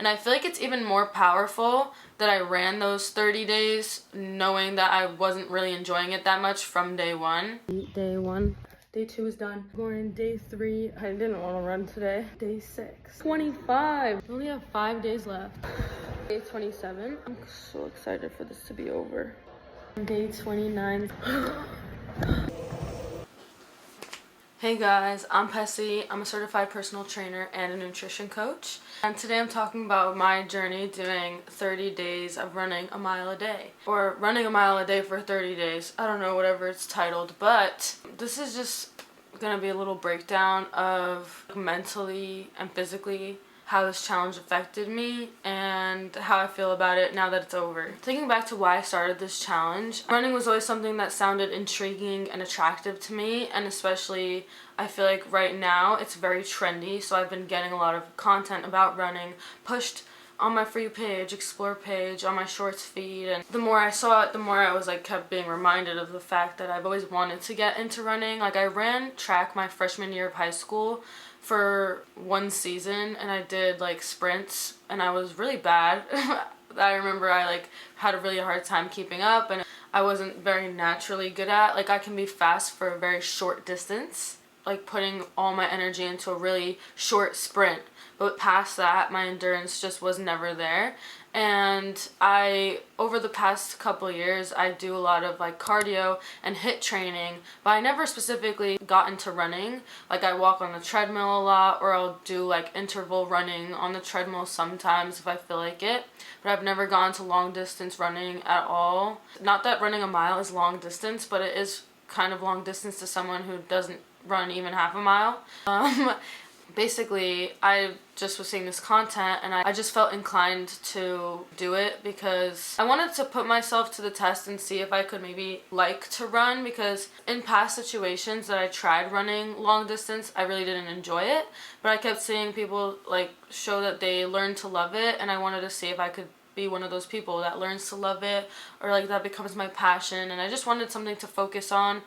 And I feel like it's even more powerful that I ran those 30 days knowing that I wasn't really enjoying it that much from day one. Day 1. Day 2 is done. Going in day 3. I didn't want to run today. Day 6. 25. We only have 5 days left. Day 27. I'm so excited for this to be over. Day 29. Hey guys, I'm Pessy. I'm a certified personal trainer and a nutrition coach. And today I'm talking about my journey doing 30 days of running a mile a day. Or running a mile a day for 30 days. I don't know, whatever it's titled. But this is just going to be a little breakdown of mentally and physically how this challenge affected me and how I feel about it now that it's over. Thinking back to why I started this challenge, running was always something that sounded intriguing and attractive to me, and especially I feel like right now it's very trendy, so I've been getting a lot of content about running pushed on my For You page, Explore page, on my Shorts feed, and the more I saw it, the more I was kept being reminded of the fact that I've always wanted to get into running. I ran track my freshman year of high school for 1 season, and I did sprints, and I was really bad. I remember I had a really hard time keeping up, and I wasn't very naturally good at. I can be fast for a very short distance, putting all my energy into a really short sprint, but past that my endurance just was never there. And over the past couple years, I do a lot of cardio and HIIT training, but I never specifically got into running. I walk on the treadmill a lot, or I'll do interval running on the treadmill sometimes if I feel like it, but I've never gone to long distance running at all. Not that running a mile is long distance, but it is kind of long distance to someone who doesn't run even half a mile. Basically, I just was seeing this content and I just felt inclined to do it because I wanted to put myself to the test and see if I could maybe like to run, because in past situations that I tried running long distance, I really didn't enjoy it, but I kept seeing people show that they learned to love it, and I wanted to see if I could be one of those people that learns to love it, or that becomes my passion. And I just wanted something to focus on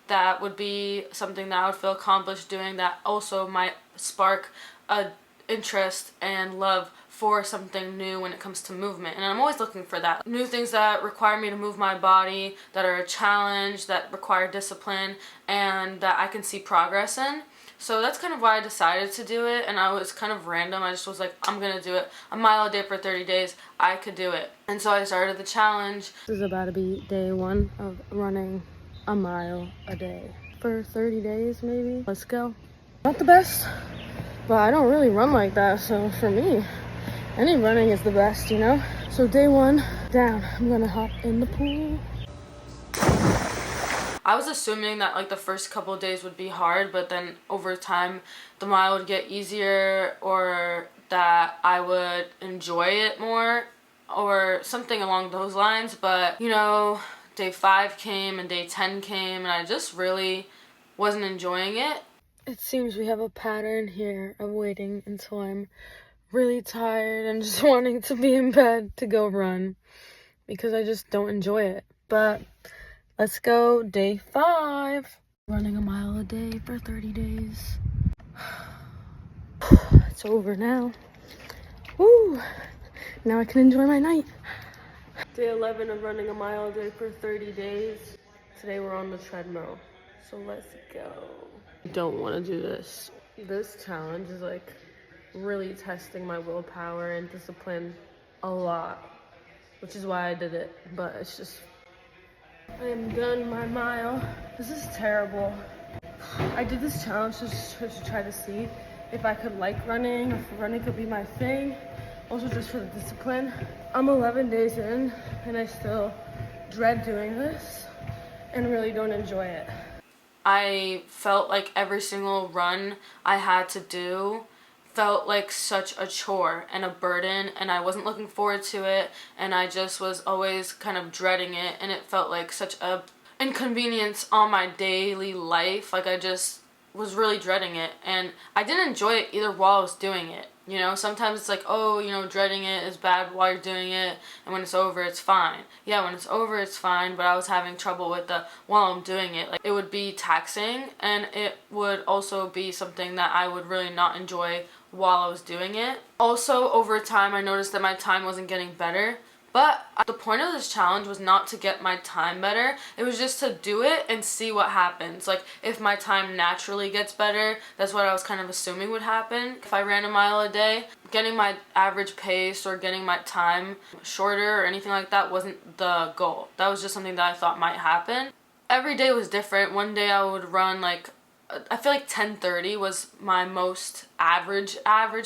that would be something that I would feel accomplished doing, that also might spark a interest and love for something new when it comes to movement. And I'm always looking for that. New things that require me to move my body, that are a challenge, that require discipline, and that I can see progress in. So that's kind of why I decided to do it, and I was kind of random. I just was I'm gonna do it. A mile a day for 30 days, I could do it. And so I started the challenge. This is about to be day 1 of running a mile a day for 30 days maybe. Let's go. Not the best, but I don't really run like that, so for me, any running is the best, you know? So day 1 down, I'm gonna hop in the pool. I was assuming that the first couple of days would be hard, but then over time the mile would get easier, or that I would enjoy it more, or something along those lines. But day 5 came and day 10 came, and I just really wasn't enjoying it. It seems we have a pattern here of waiting until I'm really tired and just wanting to be in bed to go run, because I just don't enjoy it. But let's go, day 5. Running a mile a day for 30 days. It's over now. Woo! Now I can enjoy my night. Day 11 of running a mile a day for 30 days. Today we're on the treadmill, so let's go. I don't want to do this. This challenge is really testing my willpower and discipline a lot, which is why I did it, but it's just, I am done my mile. This is terrible. I did this challenge just to try to see if I could like running, if running could be my thing. Also just for the discipline. I'm 11 days in and I still dread doing this and really don't enjoy it. I felt like every single run I had to do felt like such a chore and a burden, and I wasn't looking forward to it, and I just was always kind of dreading it, and it felt like such a inconvenience on my daily life. I just was really dreading it, and I didn't enjoy it either while I was doing it. Sometimes it's dreading it is bad while you're doing it, and when it's over, it's fine. Yeah, when it's over, it's fine, but I was having trouble with while I'm doing it. It would be taxing, and it would also be something that I would really not enjoy while I was doing it. Also, over time, I noticed that my time wasn't getting better. But the point of this challenge was not to get my time better. It was just to do it and see what happens. Like, if my time naturally gets better, that's what I was kind of assuming would happen. If I ran a mile a day, getting my average pace or getting my time shorter or anything like that wasn't the goal. That was just something that I thought might happen. Every day was different. One day I would run like, I feel like 10:30 was my most average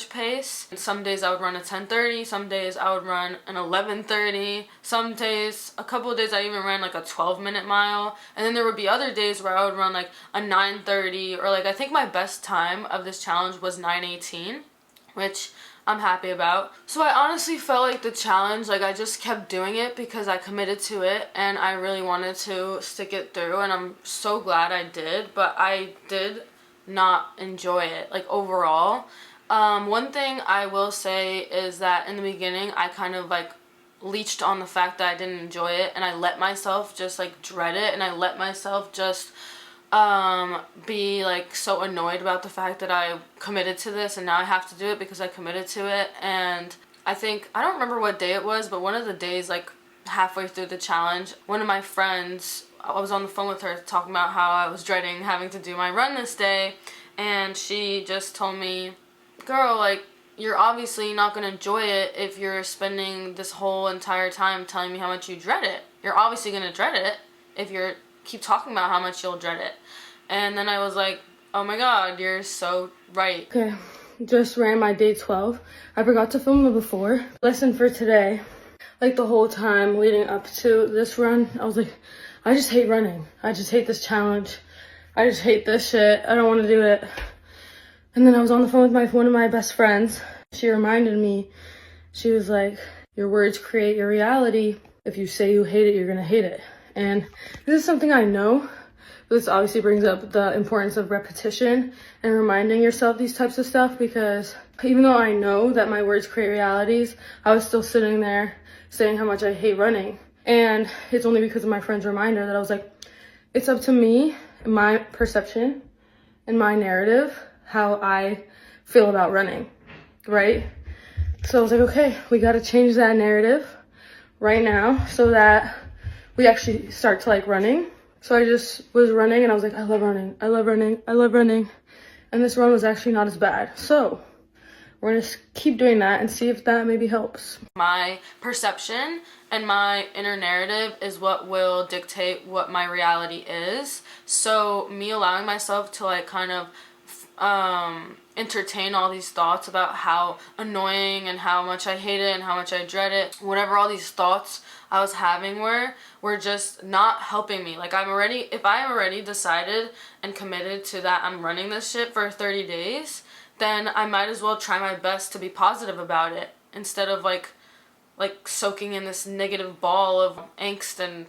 pace. And some days I would run a 10:30, some days I would run an 11:30, some days, a couple of days I even ran like a 12-minute mile. And then there would be other days where I would run like a 9:30, or like I think my best time of this challenge was 9:18, which I'm happy about. So I honestly felt like the challenge, like I just kept doing it because I committed to it and I really wanted to stick it through, and I'm so glad I did, but I did not enjoy it, like overall. One thing I will say is that in the beginning I kind of like leached on the fact that I didn't enjoy it, and I let myself just like dread it, and I let myself just be like so annoyed about the fact that I committed to this and now I have to do it because I committed to it. And I think, I don't remember what day it was, but one of the days like halfway through the challenge, one of my friends, I was on the phone with her talking about how I was dreading having to do my run this day, and she just told me, girl, like, you're obviously not going to enjoy it if you're spending this whole entire time telling me how much you dread it. You're obviously going to dread it if you're keep talking about how much you'll dread it. And then I was like, oh my god, you're so right. Okay, just ran my day 12. I forgot to film the before lesson for today. Like the whole time leading up to this run, I was like, I just hate running. I just hate this challenge. I just hate this shit. I don't want to do it. And then I was on the phone with one of my best friends. She reminded me, she was like, your words create your reality. If you say you hate it, you're gonna hate it. And this is something I know, but this obviously brings up the importance of repetition and reminding yourself these types of stuff, because even though I know that my words create realities, I was still sitting there saying how much I hate running. And it's only because of my friend's reminder that I was like, it's up to me, my perception and my narrative, how I feel about running, right? So I was like, okay, we got to change that narrative right now so that we actually start to like running. So I just was running and I was like, I love running, I love running, I love running. And this run was actually not as bad. So we're gonna keep doing that and see if that maybe helps. My perception and my inner narrative is what will dictate what my reality is. So me allowing myself to like kind of entertain all these thoughts about how annoying and how much I hate it and how much I dread it, whatever all these thoughts I was having were just not helping me. Like if I already decided and committed to that I'm running this shit for 30 days, then I might as well try my best to be positive about it instead of like soaking in this negative ball of angst and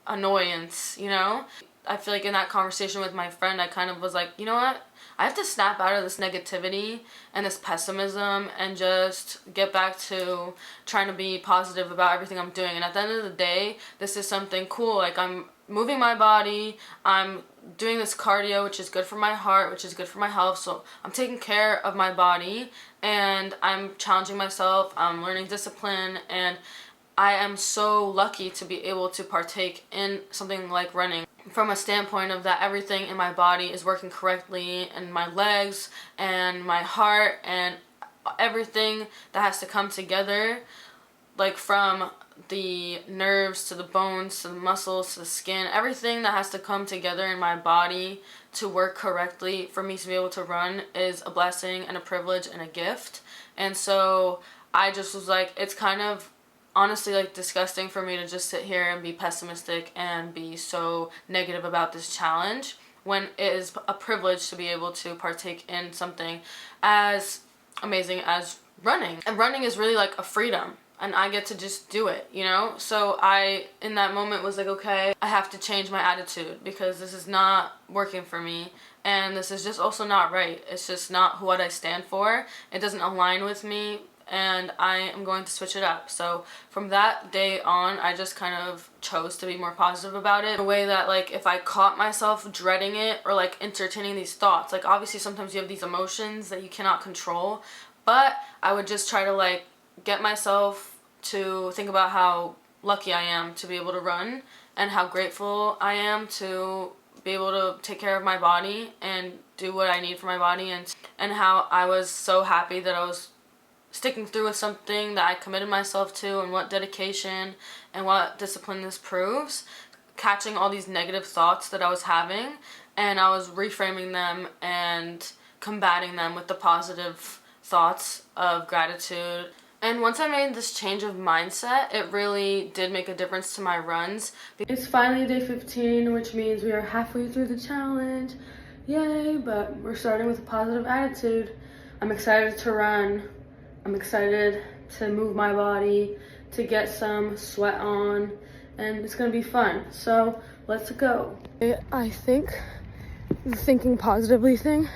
annoyance, you know? I feel like in that conversation with my friend, I kind of was like, you know what? I have to snap out of this negativity and this pessimism and just get back to trying to be positive about everything I'm doing. And at the end of the day, this is something cool. Like, I'm moving my body, I'm doing this cardio, which is good for my heart, which is good for my health. So I'm taking care of my body and I'm challenging myself, I'm learning discipline, and I am so lucky to be able to partake in something like running from a standpoint of that everything in my body is working correctly, and my legs and my heart and everything that has to come together, like from the nerves to the bones to the muscles to the skin, everything that has to come together in my body to work correctly for me to be able to run is a blessing and a privilege and a gift. And so I just was like, it's kind of honestly like disgusting for me to just sit here and be pessimistic and be so negative about this challenge when it is a privilege to be able to partake in something as amazing as running. And running is really like a freedom, and I get to just do it, you know? So I, in that moment, was like, okay, I have to change my attitude because this is not working for me, and this is just also not right. It's just not what I stand for. It doesn't align with me and I am going to switch it up. So from that day on, I just kind of chose to be more positive about it, in a way that, like, if I caught myself dreading it or like entertaining these thoughts, like obviously sometimes you have these emotions that you cannot control, but I would just try to like get myself to think about how lucky I am to be able to run and how grateful I am to be able to take care of my body and do what I need for my body, and how I was so happy that I was sticking through with something that I committed myself to, and what dedication and what discipline this proves. Catching all these negative thoughts that I was having, and I was reframing them and combating them with the positive thoughts of gratitude. And once I made this change of mindset, it really did make a difference to my runs. It's finally day 15, which means we are halfway through the challenge. Yay, but we're starting with a positive attitude. I'm excited to run. I'm excited to move my body, to get some sweat on, and it's gonna be fun. So let's go. I think the thinking positively thing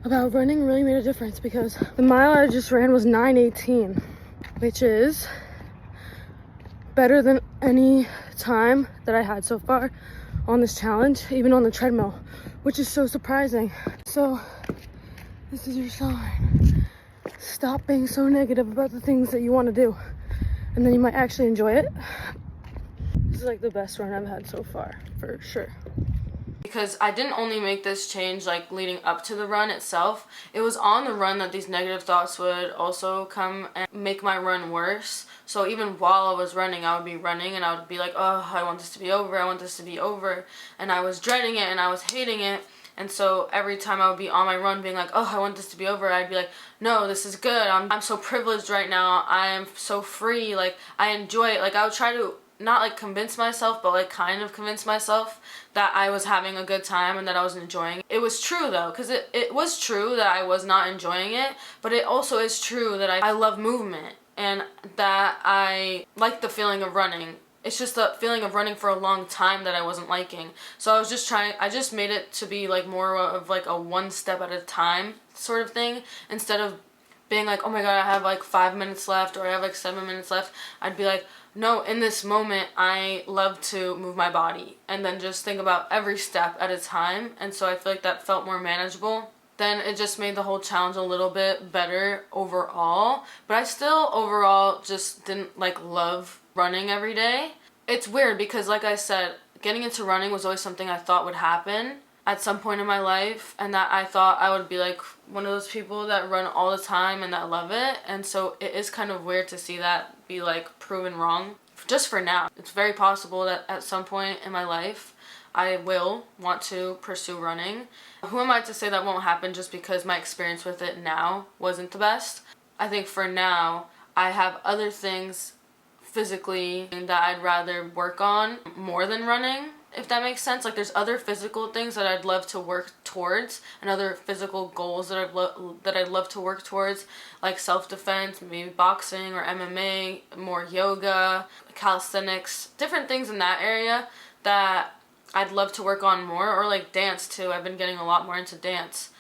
about running really made a difference, because the mile I just ran was 9:18, which is better than any time that I had so far on this challenge, even on the treadmill, which is so surprising. So this is your sign. Stop being so negative about the things that you want to do, and then you might actually enjoy it. This is like the best run I've had so far, for sure. Because I didn't only make this change like leading up to the run itself, it was on the run that these negative thoughts would also come and make my run worse. So even while I was running, I would be running and I would be like, oh, I want this to be over, I want this to be over, and I was dreading it and I was hating it. And so every time I would be on my run being like, oh, I want this to be over, I'd be like, no, this is good, I'm so privileged right now, I am so free, like I enjoy it. Like I would try to not like convince myself, but like kind of convince myself that I was having a good time and that I was enjoying it. It was true though, because it was true that I was not enjoying it, but it also is true that I love movement and that I like the feeling of running. It's just the feeling of running for a long time that I wasn't liking. So I just made it to be like more of like a one step at a time sort of thing, instead of being like, oh my god, I have like 5 minutes left, or I have like 7 minutes left. I'd be like, no, in this moment, I love to move my body, and then just think about every step at a time. And so I feel like that felt more manageable. Then it just made the whole challenge a little bit better overall, but I still overall just didn't like love running every day. It's weird because, like I said, getting into running was always something I thought would happen at some point in my life, and that I thought I would be like one of those people that run all the time and that love it. And so it is kind of weird to see that be like proven wrong just for now. It's very possible that at some point in my life I will want to pursue running. Who am I to say that won't happen just because my experience with it now wasn't the best? I think for now I have other things physically that I'd rather work on more than running, if that makes sense. Like there's other physical things that I'd love to work towards, and other physical goals that I'd love to work towards, like self-defense, maybe boxing or MMA, more yoga, calisthenics, different things in that area that I'd love to work on more, or like dance too. I've been getting a lot more into dance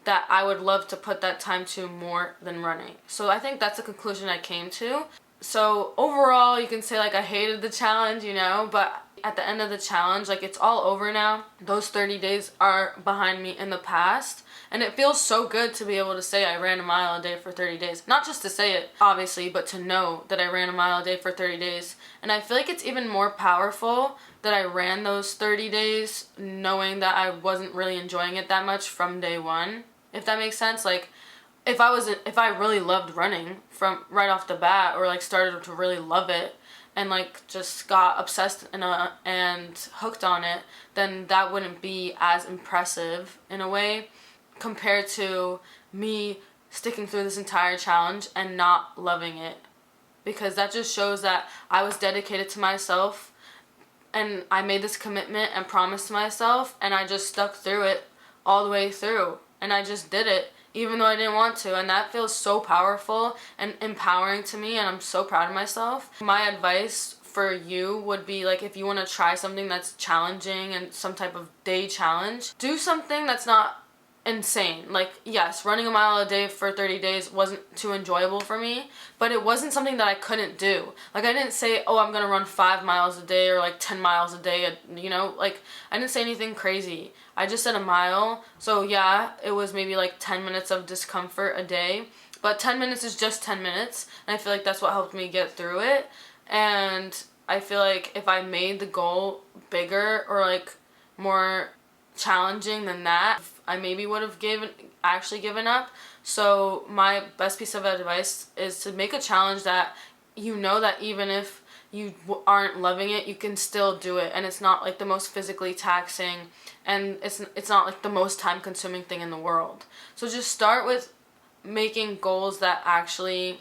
that I would love to put that time to more than running. So I think that's the conclusion I came to. So overall, you can say like I hated the challenge, you know, but at the end of the challenge, like it's all over now. Those 30 days are behind me in the past, and it feels so good to be able to say I ran a mile a day for 30 days. Not just to say it, obviously, but to know that I ran a mile a day for 30 days. And I feel like it's even more powerful that I ran those 30 days knowing that I wasn't really enjoying it that much from day one, if that makes sense. Like if I really loved running from right off the bat, or like started to really love it and like just got obsessed and hooked on it, then that wouldn't be as impressive in a way compared to me sticking through this entire challenge and not loving it. Because that just shows that I was dedicated to myself, and I made this commitment and promise to myself, and I just stuck through it all the way through, and I just did it even though I didn't want to. And that feels so powerful and empowering to me, and I'm so proud of myself. My advice for you would be like, if you want to try something that's challenging and some type of day challenge, do something that's not insane. Like, yes, running a mile a day for 30 days wasn't too enjoyable for me, but it wasn't something that I couldn't do. Like, I didn't say, oh, I'm gonna run 5 miles a day or like 10 miles a day, you know, like, I didn't say anything crazy. I just said a mile. So yeah, it was maybe like 10 minutes of discomfort a day, but 10 minutes is just 10 minutes, and I feel like that's what helped me get through it. And I feel like if I made the goal bigger or like more challenging than that, I maybe would have actually given up. So my best piece of advice is to make a challenge that you know that even if you aren't loving it, you can still do it, and it's not like the most physically taxing, and it's not like the most time consuming thing in the world. So just start with making goals that actually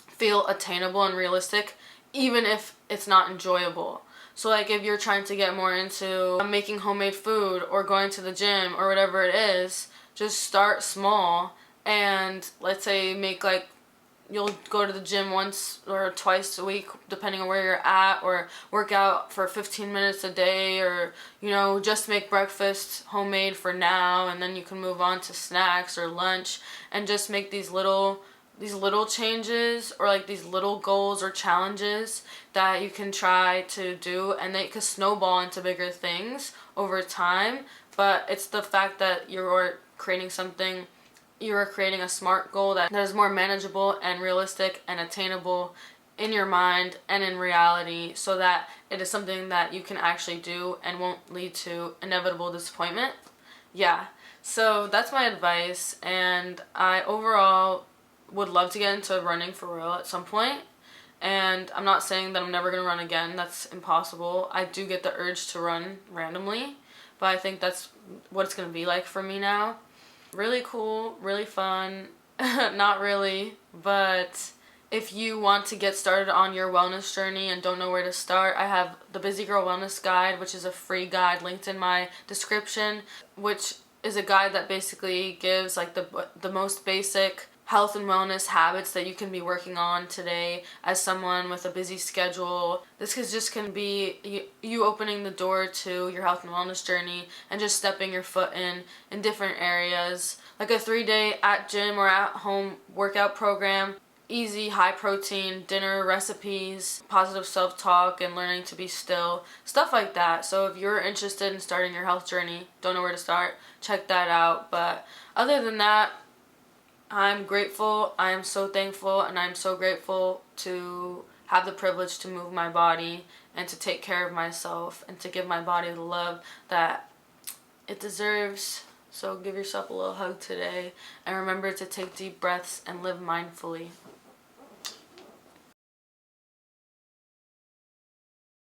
feel attainable and realistic, even if it's not enjoyable. So like if you're trying to get more into making homemade food or going to the gym or whatever it is, just start small, and let's say make like, you'll go to the gym once or twice a week depending on where you're at, or work out for 15 minutes a day, or you know, just make breakfast homemade for now, and then you can move on to snacks or lunch, and just make these little changes, or like these little goals or challenges that you can try to do, and they could snowball into bigger things over time. But it's the fact that you're creating a smart goal that is more manageable and realistic and attainable in your mind and in reality, so that it is something that you can actually do and won't lead to inevitable disappointment. Yeah, so that's my advice, and I overall would love to get into running for real at some point. And I'm not saying that I'm never going to run again. That's impossible. I do get the urge to run randomly, but I think that's what it's going to be like for me now. Really cool, really fun. Not really, but if you want to get started on your wellness journey and don't know where to start, I have the Busy Girl Wellness Guide, which is a free guide linked in my description, which is a guide that basically gives like the most basic health and wellness habits that you can be working on today as someone with a busy schedule. This can be you opening the door to your health and wellness journey and just stepping your foot in different areas, like a 3-day at gym or at home workout program, easy high protein dinner recipes, positive self-talk, and learning to be still, stuff like that. So if you're interested in starting your health journey, don't know where to start, check that out. But other than that, I'm grateful, I am so thankful, and I'm so grateful to have the privilege to move my body and to take care of myself and to give my body the love that it deserves. So give yourself a little hug today, and remember to take deep breaths and live mindfully.